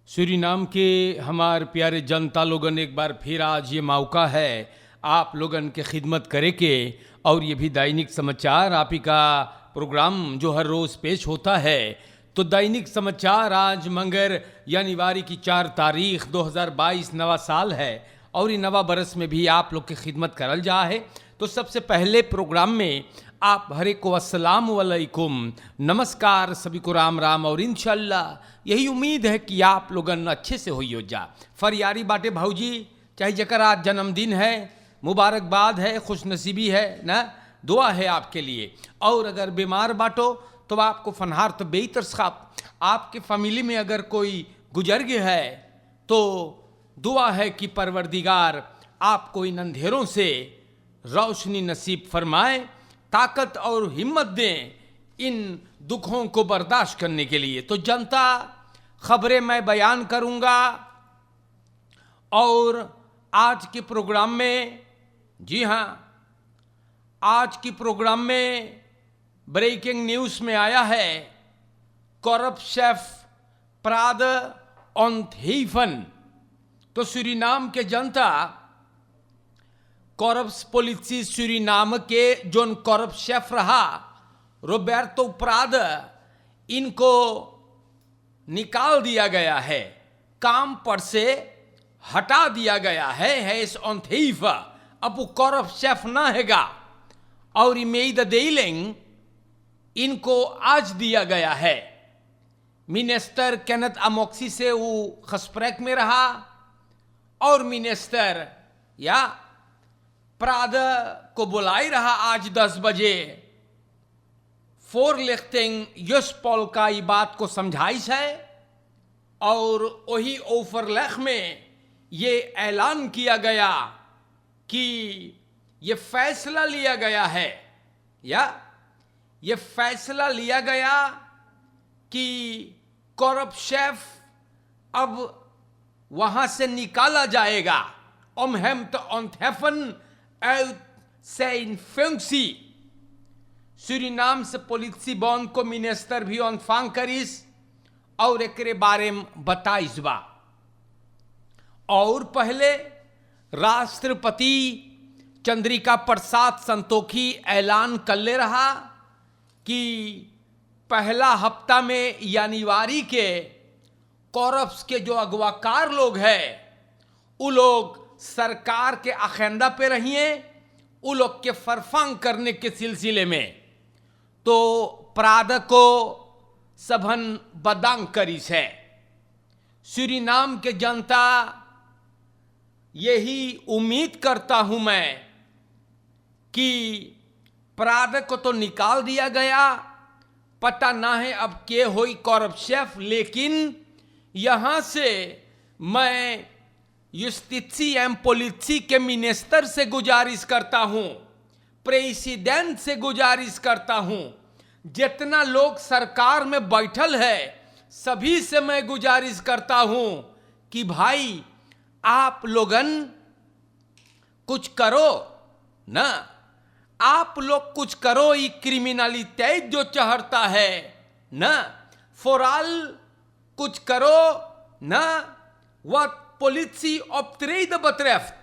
Suriname के हमार प्यारे जनता लोगन एक बार फिर आज ये मौका है आप लोगन के खिदमत करे के, और ये भी दैनिक समाचार आप ही का प्रोग्राम जो हर रोज़ पेश होता है। तो दैनिक समाचार आज मंगर यानी की 4 तारीख 2022 नवा साल है और ये नवा बरस में भी आप लोग की खिदमत करल जा है। तो सबसे पहले प्रोग्राम में आप हरे को अस्सलाम वालेकुम, नमस्कार, सभी को राम राम, और इंशाल्लाह यही उम्मीद है कि आप लोगन अच्छे से हो जा। फरियारी बाटे भाऊजी, चाहे जकर आज जन्मदिन है, मुबारकबाद है, खुशनसीबी है ना, दुआ है आपके लिए। और अगर बीमार बाटो तो आपको फनहार तो बेहतर साहब, आपके फैमिली में अगर कोई गुजर गया है तो दुआ है कि परवरदिगार आपको इन अंधेरों से रोशनी नसीब फरमाए, ताकत और हिम्मत दें इन दुखों को बर्दाश्त करने के लिए। तो जनता खबरें मैं बयान करूंगा और आज के प्रोग्राम में, जी हाँ, आज की प्रोग्राम में ब्रेकिंग न्यूज़ में आया है करप्ट शेफ प्राद ऑन्थेफन। तो सूरीनाम के जनता करप्ट पॉलिसी सूरीनाम के जोन करप्ट शेफ रहा रोबर्टो प्राद, इनको निकाल दिया गया है, काम पर से हटा दिया गया है इस ऑन्थेफा। अब वो करप्ट शेफ ना हैगा और इमेद देलिंग इनको आज दिया गया है। मिनिस्टर केनेथ अमोक्सी से वो खस्प्रेक में रहा और मिनिस्टर या प्राद को बुलाई रहा आज 10 बजे। फोरलिख्टिंग यस पॉल का ये बात को समझाइश है और वही ओफरलेख में ये ऐलान किया गया कि ये फैसला लिया गया है, या ये फैसला लिया गया कि करप्ट शेफ अब वहां से निकाला जाएगा। ओमहेम्ट ऑन्थेफन sein फंक्सी सूरीनाम से पॉलिसी बॉन्ड को मिनिस्टर भी ऑनफांग करिस और एकरे बारे में बताइस बा। और पहले राष्ट्रपति चंद्रिका प्रसाद संतोखी ऐलान कर ले रहा कि पहला हफ्ता में यानीवारी के करप्ट के जो अगवाकार लोग हैं वो लोग सरकार के अखेंदा पे रहिए, वो लोग के फरफंग करने के सिलसिले में। तो प्राद को सबन बदांग करीस है। सूरीनाम के जनता यही उम्मीद करता हूं मैं कि प्राद को तो निकाल दिया गया, पता ना है अब के होई करप्ट शेफ, लेकिन यहां से मैं युस्टिसी एवं पॉलिसी के मिनिस्टर से गुजारिश करता हूं, प्रेसिडेंट से गुजारिश करता हूं, जितना लोग सरकार में बैठल है सभी से मैं गुजारिश करता हूं कि भाई आप लोगन कुछ करो ना, आप लोग कुछ करो। ये क्रिमिनलिटी जो चढ़ता है ना, फॉरऑल कुछ करो ना, वह पॉलिसी ऑप्ट्रेड बतरफ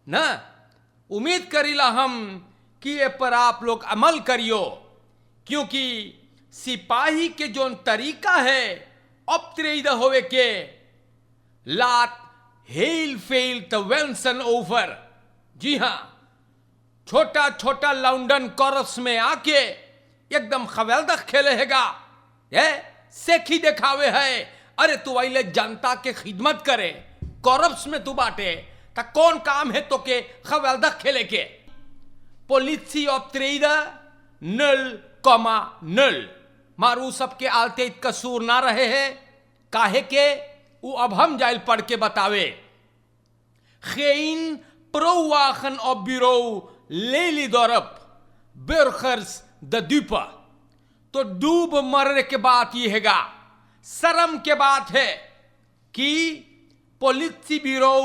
ना, उम्मीद करीला हम कि ये पर आप लोग अमल करियो, क्योंकि सिपाही के जो तरीका है ऑप्ट्रेड होवे के, लात हेल फेल तो वेंसन ओवर। जी हाँ, छोटा छोटा लंदन करप्ट में आके एकदम खवेलदख खेले हैगा, ये सेखी दिखावे है। अरे तू आइले जनता के खिदमत करे, करप्ट में तू बाटे ता कौन काम है तो के खवेलदख खेले के। पॉलिसी ऑप्ट्रेड 0,0 मारू सबके आलते कसूर ना रहे हैं, काहे के वो अब हम जाइल पढ़ के बतावे। खेन प्रोवाखन ऑफ ब्यूरो लेली दौरप बिरखर्स द द्वीपा। तो डूब मरने के बात ये हैगा, शर्म के बात है कि पॉलिसी ब्यूरो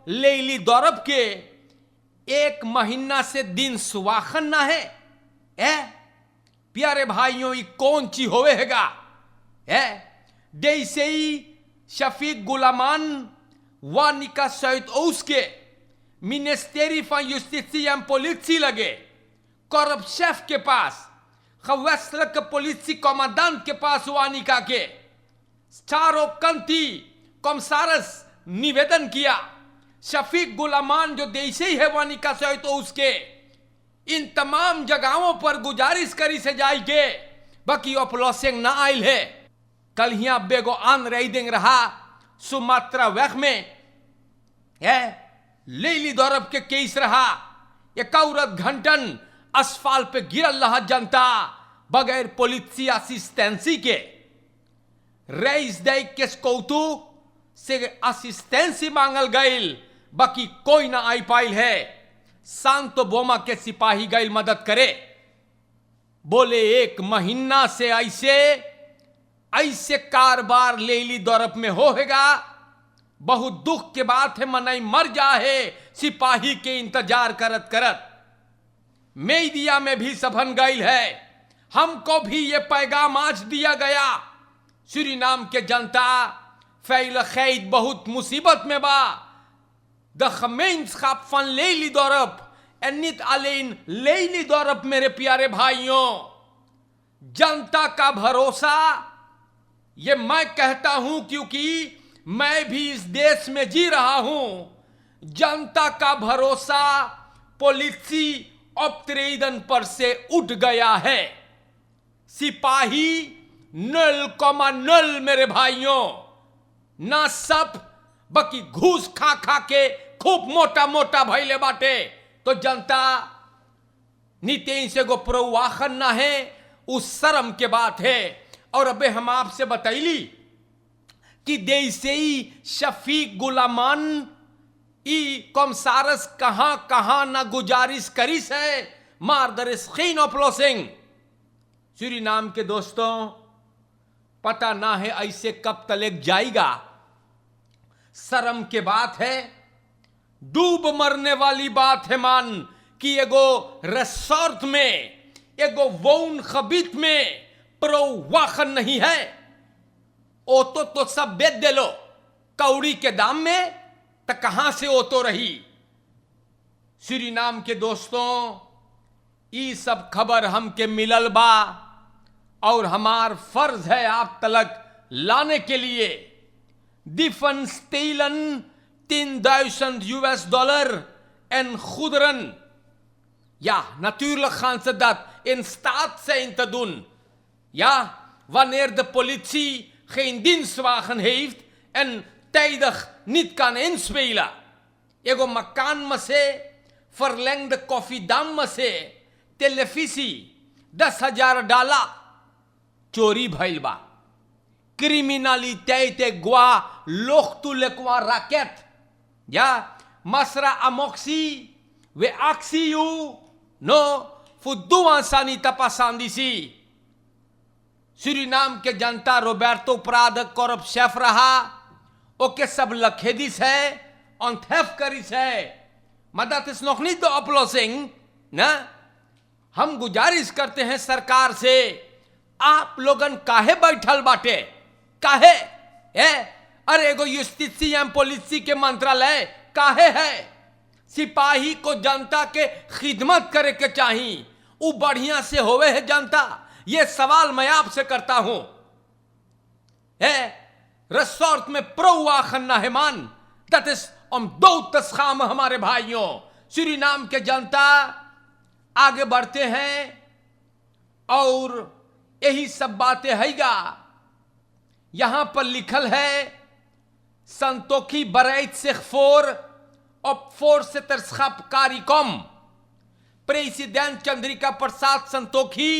लेली दौरप के 1 महीना से दिन सुवाखन ना है। प्यारे भाइयों, ये कौन ची होवे हैगा? जैसे ही Shafiq Gulaman wanneer Zuidoosten ministerie van Justitie en Politie lगे korpschef के पास gewestelijke politiecommandant के पास वानिका के चारों कंती कमसारस निवेदन किया शफीक गुलामान जो देश ही है वानिका से तो उसके इन तमाम जगहों पर गुजारिश करी से जाएगे बाकी ऑपलोसिंग ना आयल है कल हिया बेगो आन रेडिंग रहा सुमात्रा वैख में है लेली दौरब के केस रहा एक औरत घंटन असफाल पे गिरल रहा जनता बगैर पुलिस असिस्टेंसी के रईस दई के कौतु से असिस्टेंसी मांगल गईल बाकी कोई ना आई पाइल है सांतो बोमा के सिपाही गईल मदद करे बोले 1 महीना से ऐसे कारबार लेली दौरप में होगा बहुत दुख के बात है मनाई मर जाए सिपाही के इंतजार करत करत मीडिया में भी सभन गईल है हमको भी ये पैगाम आज दिया गया सूरीनाम के जनता फैल खैद बहुत मुसीबत में बा the gemeenschap van Lelydorp en niet alleen Lelydorp मेरे प्यारे भाइयों जनता का भरोसा ये मैं कहता हूं क्योंकि मैं भी इस देश में जी रहा हूं जनता का भरोसा पॉलिसी ऑप्ट्रेडन पर से उठ गया है सिपाही 0,0 मेरे भाइयों ना सब बाकी घूस खा खा के खूब मोटा मोटा भैले बाटे तो जनता नीति से गो प्रवाहन ना है उस शर्म के बात है और अबे हम आपसे बतैली कि देसे ही शफीक गुलामान ई कमसारस कहां कहां ना गुजारिश करिस है मारदरिस खीन ऑपलोसिंग सूरीनाम के दोस्तों पता ना है ऐसे कब तक जाएगा शर्म के बात है डूब मरने वाली बात है मान कि एगो रिसोर्ट में एगो वोन खबीत में प्रोवाखन नहीं है ओ तो सब बेच दे लो कौड़ी के दाम में तो कहां से ओ तो रही सूरीनाम के दोस्तों ये सब खबर हमके मिलल बा और हमार फर्ज है आप तलक लाने के लिए Difen stelen $10,000 en goederen. Ja, natuurlijk gaan ze dat in staat zijn te doen. Ja, wanneer de politie geen dienstwagen heeft en tijdig niet kan inspelen. Ego makan में से verlengde koffiedam में से televisie $10,000 चोरी भइल बा criminaliteit gua lochtulekwa raket ja masra amoksi we aksiu no fuduan sanita pasandisi Suriname के जनता Roberto प्राद कॉरप chef रहा okay सब लखेदिस है ऑन थेफ करिस है मदद इस नौकनी तो अपलोसिंग ना हम गुजारिश करते हैं सरकार से आप लोगन काहे बैठल बाटे काहे है अरे एगो यूस्टिसी एम पुलिसी के मंत्रालय काहे है सिपाही को जनता के खिदमत करे के चाहिए वो बढ़िया से होवे है जनता ये सवाल मैं आपसे करता हूं है रिसोर्ट में प्रोवाखन नहमान that is om dood te schamen हमारे भाइयों सूरीनाम के जनता आगे बढ़ते हैं और यही सब बातें हैगा यहां पर लिखल है Santokhi bereid zich voor op voorzitterschap CARICOM president Chandrika Prasad Santokhi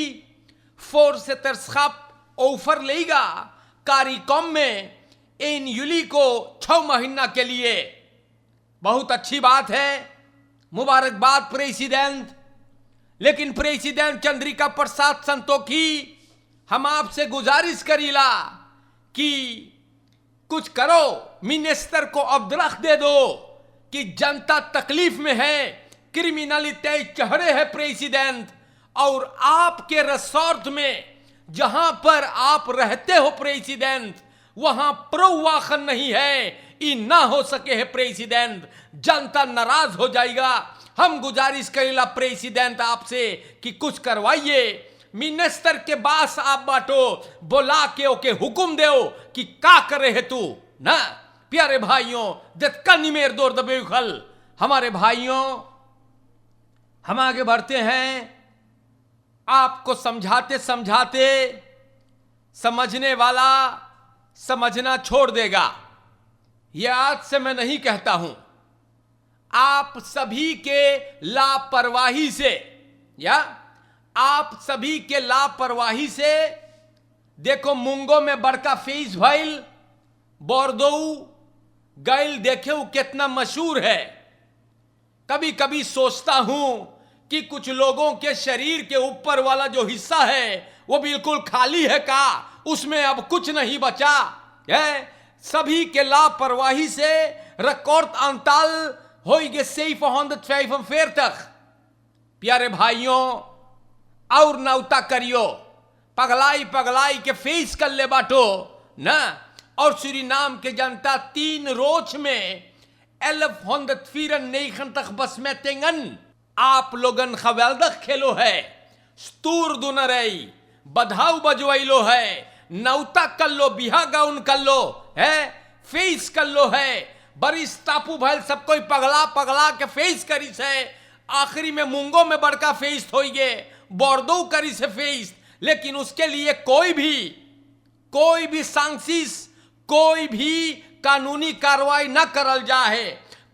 voorzitterschap overलेगा CARICOM में 1 जुलाई को 6 महीना के लिए बहुत अच्छी बात है मुबारकबाद प्रेसिडेंट लेकिन प्रेसिडेंट चंद्रिका प्रसाद संतोखी हम आपसे गुजारिश करीला कि कुछ करो मिनिस्टर को अब्दरख दे दो कि जनता तकलीफ में है क्रिमिनलिटी चढ़े है प्रेसिडेंट और आपके रिसोर्ट में जहां पर आप रहते हो प्रेसिडेंट वहां प्रोवाखन नहीं है, ई ना हो सके है प्रेसिडेंट, जनता नाराज हो जाएगा। हम गुजारिश करेला प्रेसिडेंट आपसे कि कुछ करवाइए। मिनिस्टर के पास आप बाटो, बोला के ओके हुक्म दो कि का करे है तू ना। प्यारे भाइयों, जतका निमेर दौर दबे खल। हमारे भाइयों, हम आगे बढ़ते हैं। आपको समझाते समझाते समझने वाला समझना छोड़ देगा। यह आज से मैं नहीं कहता हूं। आप सभी के लापरवाही से, या आप सभी के लापरवाही से, देखो मुंगो में बड़का फेस भइल, बोरदोऊ गैल देखे वो कितना मशहूर है। कभी कभी सोचता हूं कि कुछ लोगों के शरीर के ऊपर वाला जो हिस्सा है वो बिल्कुल खाली है का, उसमें अब कुछ नहीं बचा है। सभी के लापरवाही से रिकॉर्ड अंताल होइगे 745 प्यारे भाइयों, और नौता करियो, पगलाई पगलाई के फेस कर ले बाटो ना। और सूरीनाम के जनता 3 रोज में 1194 बस में तेंगन आप लोगन खवेल्दख खेलो है, स्तूर दुनरई बधाऊ बजवाइलो है, नौता कर लो, बिहा गाउन कर लो है, फेस कर लो है। बरिस टापू भैल सब कोई पगला पगला के फेस करी से, आखिरी में मुंगो में बड़का फेस होइगे, बोर्दो करी से फेस। लेकिन उसके लिए कोई भी सांसिस, कोई भी कानूनी कार्रवाई न करल जाए।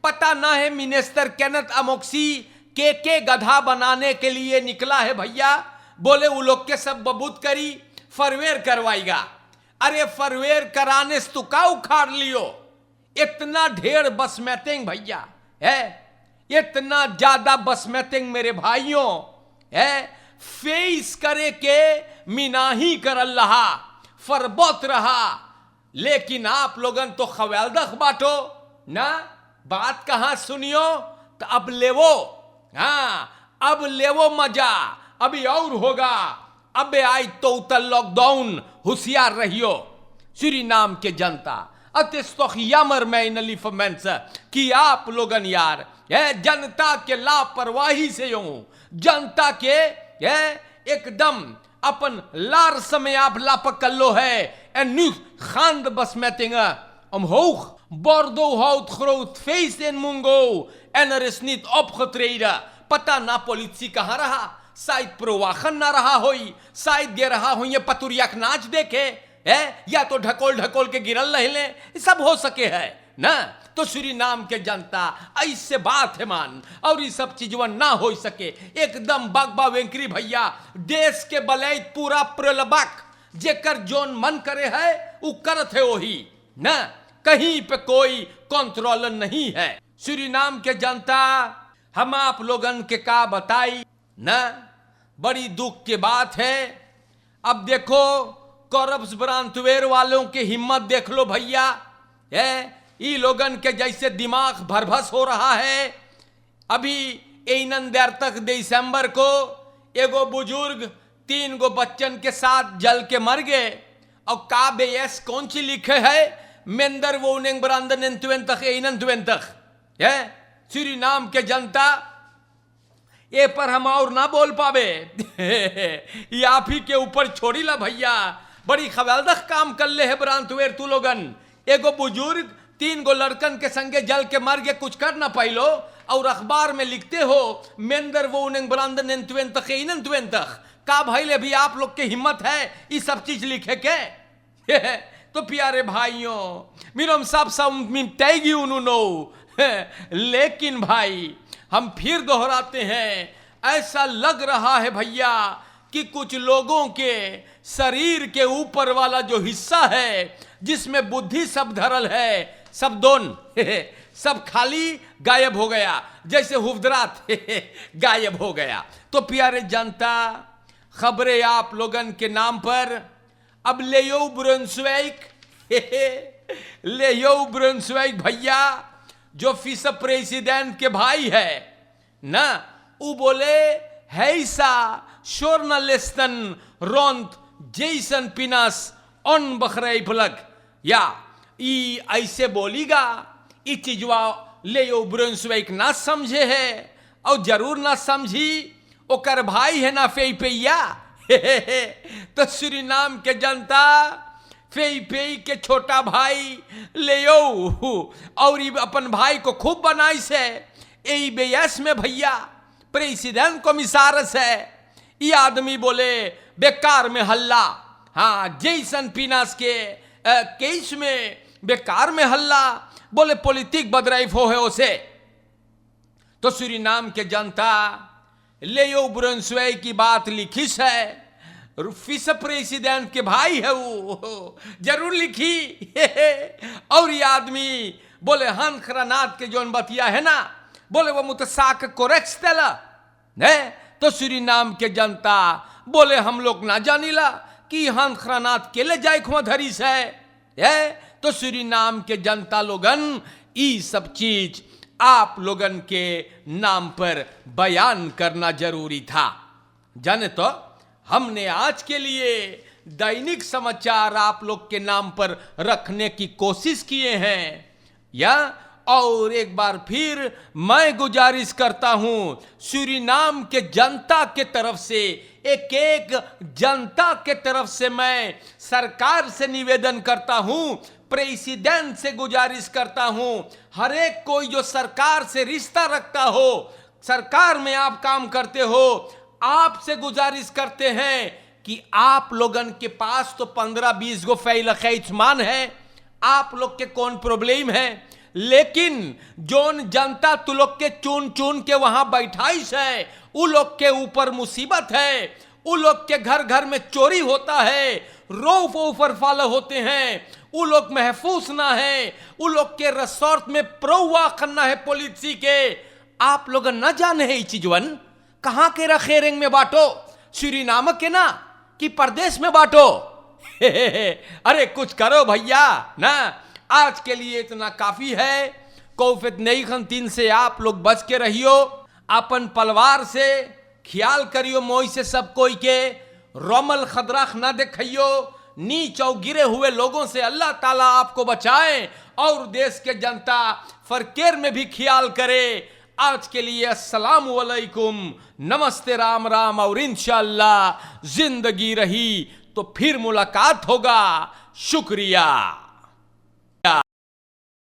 पता ना है मिनिस्टर केनेथ अमोक्सी के गधा बनाने के लिए निकला है भैया। बोले वो लोग के सब बबूत करी, फरवेर करवाएगा। अरे फरवेर कराने से तू का उखाड़ लियो? इतना ढेर बस मैतिंग भैया है, इतना ज्यादा बस मैतिंग मेरे भाइयों है। फेस करे के मिनाही करल रहा, फरबत रहा। लेकिन आप लोगन तो खवेल्दख बाटो ना, बात कहां सुनियो तो अब लेवो, हाँ अब लेवो मजा, अभी और होगा। अब आई तो उतर लॉकडाउन, होशियार रहियो। सूरीनाम के जनता अतिस्तोखियामर मैनली फमेंस कि आप लोगन यार है जनता के लापरवाही से यूं, जनता के एकदम अपन लार समय आप लापक कर लो है। एनु खांद बस मैतिंगा होख बोर्दो हाउट ग्रोथ फेस इन मुंगो en er is niet opgetreden. पता ना पॉलिसी कहां रहा, शायद प्रोवाखन ना रहा होई, शायद गे रहा हो ये पतुरिया नाच देखे है, या तो ढकोल ढकोल के गिरल रहले, सब हो सके है ना। तो सूरीनाम के जनता ऐसे बात है मान, और ये सब चीजवा ना हो सके। एकदम बागबा वेंकरी भैया, देश के बलैत पूरा प्रलबक, जेकर जोन मन करे है वो करत है वही ना, कहीं पे कोई कंट्रोल नहीं है। सूरीनाम के जनता, हम आप लोगन के का बताई ना, बड़ी दुख की बात है। अब देखो करप्स ब्रांतवेर वालों के हिम्मत देख लो भैया, है ई लोगन के जैसे दिमाग भरभस हो रहा है। अभी एनन देर तक दिसंबर को एगो बुजुर्ग 3 गो बच्चन के साथ जल के मर गए, और का बेयस कौन सी लिखे है, मेंदर वो नेंग ब्रांदन एनन है। सूरीनाम के जनता ये पर हम और ना बोल पावे ये आप ही के ऊपर छोड़ी ला भैया, बड़ी खवेल्दख काम कर ले है ब्रांतवेर तू लोगन। एगो बुजुर्ग 3 गो लड़कन के संगे जल के मर गए, कुछ कर ना पाइलो, और अखबार में लिखते हो मेंदर वो नेंग ब्रांदन का भाई भी आप लोग के हिम्मत है ये सब चीज लिखे के तो प्यारे भाइयों, मिरम सब तैगी उन्होंने। लेकिन भाई हम फिर दोहराते हैं, ऐसा लग रहा है भैया कि कुछ लोगों के शरीर के ऊपर वाला जो हिस्सा है जिसमें बुद्धि सब धरल है, सब दोन सब खाली गायब हो गया, जैसे हुफदरात गायब हो गया। तो प्यारे जनता, खबरें आप लोगन के नाम पर। अब लेयो ब्रुंसविक भैया जो फिस प्रेसिडेंट के भाई है ना, वो बोले हैसा शोरनलिस्टन रोंत जैसन पिनास ऑन बखरे फलक या ई ऐसे बोलीगा, ई चीजवा ले यो ब्रुंसविक ना समझे है, और जरूर ना समझी, ओकर भाई है ना फेई पेया। तो सूरीनाम के जनता फेई पेई के छोटा भाई ले यो और अपन भाई को खूब बनाई से ए बेयस में भैया प्रेसिडेंट कमिसारस है। ये आदमी बोले बेकार में हल्ला, हाँ जैसन पीनास के केस में बेकार में हल्ला, बोले पॉलिटिक बदराइफ हो है उसे। तो सूरीनाम के जनता लेयो ब्रुंसविक की बात लिखी है, विस प्रेसिडेंट के भाई है वो, जरूर लिखी। और ये आदमी बोले हन खरानाथ के जोन बतिया है ना, बोले वो मुतसाक कोरेक्स तेला है। तो सूरीनाम के जनता बोले हम लोग ना जानिला कि हन खरानाथ के ले जाए खुआ धरी से है। तो सूरीनाम के जनता लोगन ये सब चीज आप लोगन के नाम पर बयान करना जरूरी था। जाने तो हमने आज के लिए दैनिक समाचार आप लोग के नाम पर रखने की कोशिश किए हैं। या और एक बार फिर मैं गुजारिश करता हूं सूरीनाम के जनता के तरफ से, एक एक जनता के तरफ से मैं सरकार से निवेदन करता हूं, प्रेसिडेंट से गुजारिश करता हूं, हर एक कोई जो सरकार से रिश्ता रखता हो, सरकार में आप काम करते हो, आपसे गुजारिश करते हैं कि आप लोगन के पास तो 15-20 गो फैल खैचमान है, आप लोग के कौन प्रॉब्लम है, लेकिन जोन जनता तू लोग के चुन चुन के वहां बैठाइश है, उ लोग के ऊपर मुसीबत है, उ लोग के घर घर में चोरी होता है, रौफ ऊपर फॉलो होते हैं, उ लोग महफूज ना है, उ लोग के रिसोर्ट में प्रौवा करना है पॉलिसी के। आप लोग न जाने है चीजवन कहां के रखे रेंग में बांटो, सूरीनाम के ना कि प्रदेश में बांटो। अरे कुछ करो भैया ना, आज के लिए इतना काफी है। कोविड 19 से आप लोग बच के रहियो, अपन परिवार से ख्याल करियो, मोई से सब कोई के रोमल खदराख ना देखियो, नीच और गिरे हुए लोगों से अल्लाह ताला आपको बचाए और देश के जनता फरकेर में भी ख्याल करे। आज के लिए अस्सलाम वालेकुम, नमस्ते, राम राम, और इंशाअल्लाह जिंदगी रही तो फिर मुलाकात होगा। शुक्रिया।